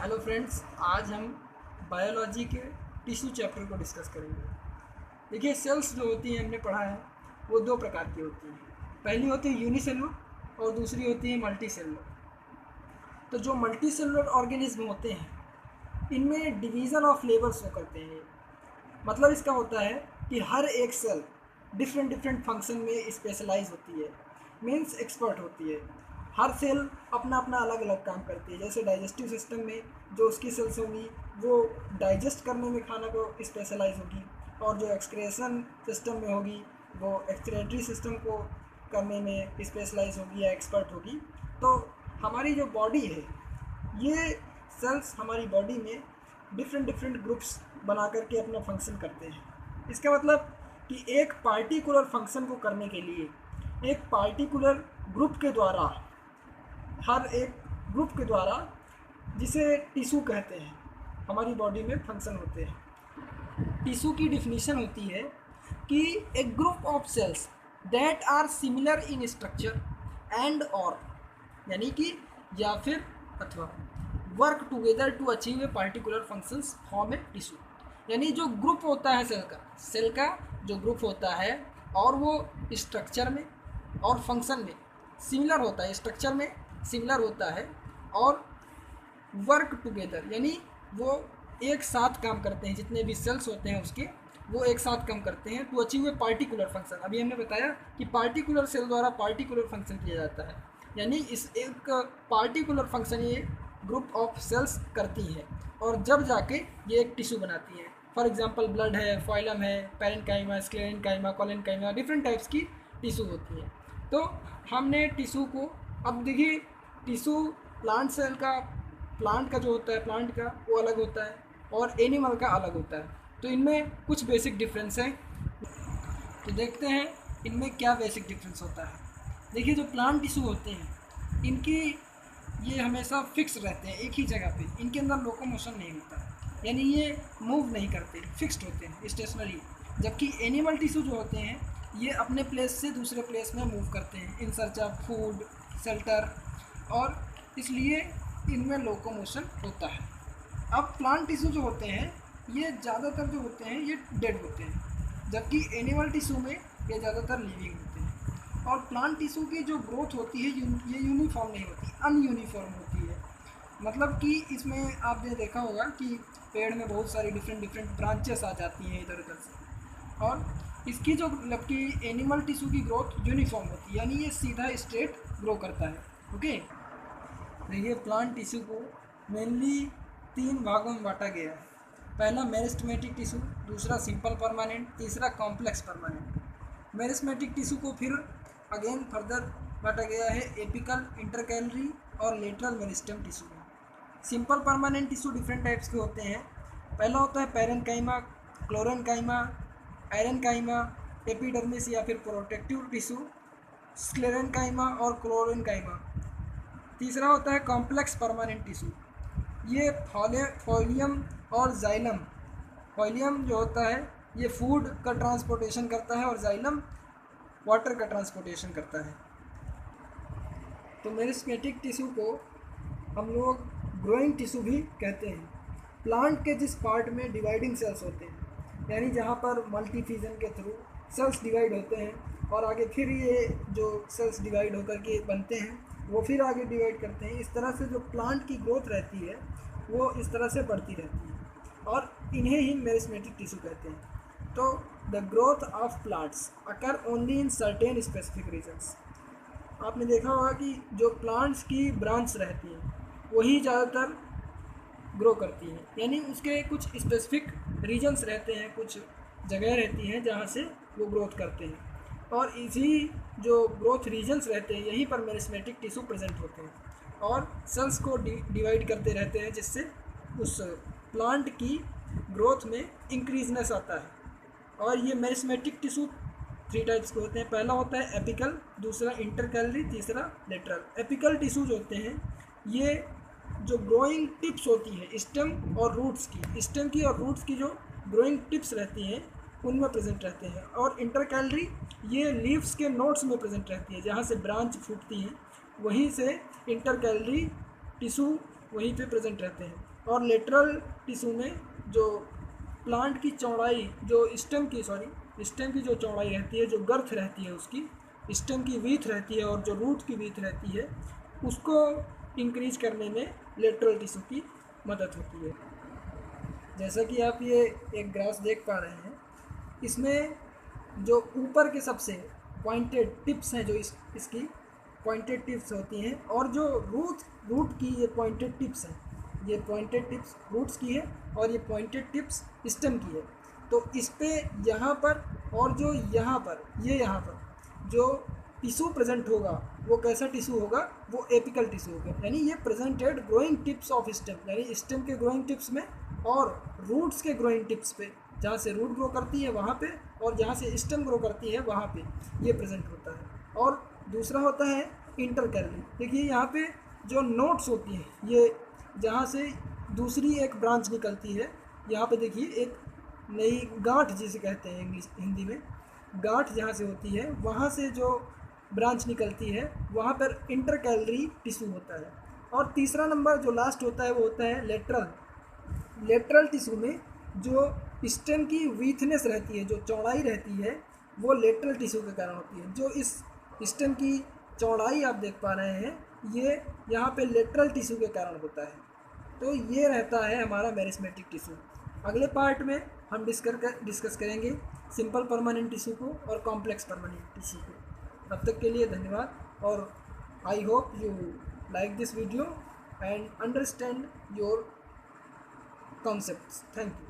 Hello friends, आज हम biology के टिश्यू चैप्टर को डिस्कस करेंगे। देखिए, सेल्स जो होती हैं हमने पढ़ा है वो दो प्रकार की होती हैं। पहली होती है यूनिसेलुलर और दूसरी होती है मल्टी सेलुलर। तो जो मल्टी सेलुलर ऑर्गेनिज्म होते हैं इनमें डिवीज़न ऑफ लेबर शो करते हैं। मतलब इसका होता है कि हर एक सेल डिफरेंट डिफरेंट फंक्शन में स्पेशलाइज होती है, मीन्स एक्सपर्ट होती है। हर सेल अपना अपना अलग अलग काम करती है। जैसे डाइजेस्टिव सिस्टम में जो उसकी सेल्स होंगी वो डाइजेस्ट करने में खाना को स्पेशलाइज होगी, और जो एक्सक्रेशन सिस्टम में होगी वो एक्सक्रेटरी सिस्टम को करने में स्पेशलाइज होगी या एक्सपर्ट होगी। तो हमारी जो बॉडी है, ये सेल्स हमारी बॉडी में डिफरेंट डिफरेंट ग्रुप्स बना करके अपना फंक्शन करते हैं। इसका मतलब कि एक पार्टिकुलर फंक्शन को करने के लिए एक पार्टिकुलर ग्रुप के द्वारा, हर एक ग्रुप के द्वारा, जिसे टिश्यू कहते हैं, हमारी बॉडी में फंक्शन होते हैं। टिश्यू की डिफिनीशन होती है कि a group of cells that are similar in structure and और, यानी कि या फिर अथवा work together to achieve a particular functions form a tissue. यानी जो ग्रुप होता है सेल का जो ग्रुप होता है, और वो स्ट्रक्चर में और फंक्शन में सिमिलर होता है, स्ट्रक्चर में सिमिलर होता है, और वर्क टुगेदर यानी वो एक साथ काम करते हैं। जितने भी सेल्स होते हैं उसके वो एक साथ काम करते हैं to achieve a particular function. अभी हमने बताया कि पार्टिकुलर सेल द्वारा पार्टिकुलर फंक्शन किया जाता है, यानी इस एक पार्टिकुलर फंक्शन ये ग्रुप ऑफ सेल्स करती है, और जब जाके ये एक टिश्यू बनाती है। फॉर एग्जांपल ब्लड है, फाइलम है, parenchyma, sclerenchyma, collenchyma, different types की टिश्यू होती है। तो हमने टिश्यू को, अब देखिए टिश्यू प्लांट का जो होता है, प्लांट का वो अलग होता है और एनिमल का अलग होता है। तो इनमें कुछ बेसिक डिफरेंस हैं, तो देखते हैं इनमें क्या बेसिक डिफरेंस होता है। देखिए, जो प्लांट टिश्यू होते हैं इनकी ये हमेशा फिक्स रहते हैं एक ही जगह पे, इनके अंदर लोकोमोशन नहीं होता, यानी ये मूव नहीं करते, फिक्स्ड होते हैं, स्टेशनरी। जबकि एनिमल टिश्यू जो होते हैं ये अपने प्लेस से दूसरे प्लेस में मूव करते हैं in search of food, shelter, और इसलिए इनमें लोकोमोशन होता है। अब प्लांट टिश्यू जो होते हैं ये ज़्यादातर जो होते हैं ये डेड होते हैं, जबकि एनिमल टिश्यू में ये ज़्यादातर लिविंग होते हैं। और प्लांट टिश्यू की जो ग्रोथ होती है ये यूनिफॉर्म नहीं होती, अनयूनिफॉर्म होती है। मतलब कि इसमें आपने देखा होगा कि पेड़ में बहुत सारी डिफरेंट डिफरेंट ब्रांचेस आ जाती हैं इधर उधर से, और इसकी जो मतलब कि एनिमल टिश्यू की ग्रोथ यूनिफॉर्म होती है, यानी ये सीधा स्ट्रेट ग्रो करता है। ओके, देखिए प्लांट टिश्यू को मेनली 3 भागों में बांटा गया है। पहला मेरिस्टेमेटिक टिश्यू, दूसरा सिंपल परमानेंट, तीसरा कॉम्प्लेक्स परमानेंट। मेरिस्टेमेटिक टिश्यू को फिर अगेन फर्दर बांटा गया है एपिकल, इंटरकैलरी और लेटरल मेरिस्टेम टिश्यू में। Simple permanent tissue different types के होते हैं। पहला होता है पैरेन्काइमा, क्लोरेन्काइमा, आयरनकाइमा, एपिडर्मिस या फिर प्रोटेक्टिव टिश्यू, स्क्लेरेन्काइमा और क्लोरेन्काइमा। तीसरा होता है कॉम्प्लेक्स परमानेंट टिश्यू, ये फॉलियम और जाइलम। फॉलियम जो होता है ये फूड का ट्रांसपोर्टेशन करता है और जाइलम वाटर का ट्रांसपोर्टेशन करता है। तो मेरिस्टेमेटिक टिश्यू को हम लोग ग्रोइंग टिश्यू भी कहते हैं। प्लांट के जिस पार्ट में डिवाइडिंग सेल्स होते हैं, यानी जहाँ पर मल्टीफ्यूजन के थ्रू सेल्स डिवाइड होते हैं और आगे फिर ये जो सेल्स डिवाइड होकर के बनते हैं वो फिर आगे डिवाइड करते हैं, इस तरह से जो प्लांट की ग्रोथ रहती है वो इस तरह से बढ़ती रहती है, और इन्हें ही मेरिस्टेमेटिक टिश्यू कहते हैं। तो the growth of plants occur only in certain specific regions. आपने देखा होगा कि जो प्लांट्स की ब्रांच रहती हैं वही ज़्यादातर ग्रो करती हैं, यानी उसके कुछ स्पेसिफिक रीजन्स रहते हैं, कुछ जगह रहती हैं जहाँ से वो ग्रोथ करते हैं, और इसी जो ग्रोथ रीजन्स रहते हैं यहीं पर मेरिस्टेमेटिक टिश्यू प्रेजेंट होते हैं और सेल्स को डिवाइड करते रहते हैं, जिससे उस प्लांट की ग्रोथ में इंक्रीजनेस आता है। और ये मेरिस्टेमेटिक टिश्यू 3 टाइप्स के होते हैं। पहला होता है एपिकल, दूसरा इंटरकैलरी, तीसरा लेटरल। एपिकल टिश्यूज होते हैं ये जो ग्रोइंग टिप्स होती है स्टेम और रूट्स की, स्टेम की और रूट्स की जो ग्रोइंग टिप्स रहती हैं उनमें प्रेजेंट रहते हैं। और इंटरकैलरी ये लीव्स के नोड्स में प्रेजेंट रहती है, जहाँ से ब्रांच फूटती हैं वहीं से इंटरकैलरी टिश्यू वहीं पे प्रेजेंट रहते हैं। और लेटरल टिश्यू में जो प्लांट की चौड़ाई, जो स्टेम की जो चौड़ाई रहती है, जो गर्थ रहती है उसकी, स्टेम की वीथ रहती है और जो रूट की वीथ रहती है, उसको इंक्रीज करने में लेटरल टिश्यू की मदद होती है। जैसा कि आप ये एक ग्राफ देख पा रहे हैं, इसमें जो ऊपर के सबसे पॉइंटेड टिप्स हैं, जो इसकी पॉइंटेड टिप्स होती हैं, और जो रूट की ये पॉइंटेड टिप्स हैं, ये पॉइंटेड टिप्स रूट्स की है और ये पॉइंटेड टिप्स स्टेम की है। तो इस पे यहाँ पर और जो यहाँ पर जो टिश्यू प्रेजेंट होगा वो कैसा टिश्यू होगा, वो एपिकल टिश्यू होगा। यानी ये presented growing tips of stem, यानी स्टेम के ग्रोइंग टिप्स में और रूट्स के ग्रोइंग टिप्स पे, जहाँ से रूट ग्रो करती है वहाँ पे और जहाँ से स्टेम ग्रो करती है वहाँ पे ये प्रेजेंट होता है। और दूसरा होता है इंटरकैलरी। देखिए यहाँ पे जो नोट्स होती हैं, ये जहाँ से दूसरी एक ब्रांच निकलती है, यहाँ पे देखिए एक नई गांठ जिसे कहते हैं इंग्लिश हिंदी में, गांठ जहाँ से होती है वहाँ से जो ब्रांच निकलती है वहाँ पर इंटरकैलरी टिश्यू होता है। और तीसरा नंबर जो लास्ट होता है वो होता है लेटरल टिश्यू में जो स्टेम की वीथनेस रहती है, जो चौड़ाई रहती है, वो लेटरल टिश्यू के कारण होती है। जो इस स्टेम की चौड़ाई आप देख पा रहे हैं, ये यहाँ पे लेटरल टिश्यू के कारण होता है। तो ये रहता है हमारा मेरिस्मेटिक टिश्यू। अगले पार्ट में हम डिस्कस करेंगे सिंपल परमानेंट टिश्यू को और कॉम्प्लेक्स परमानेंट टिश्यू को। तब तक के लिए धन्यवाद और I hope you like this video and understand your concepts. Thank you.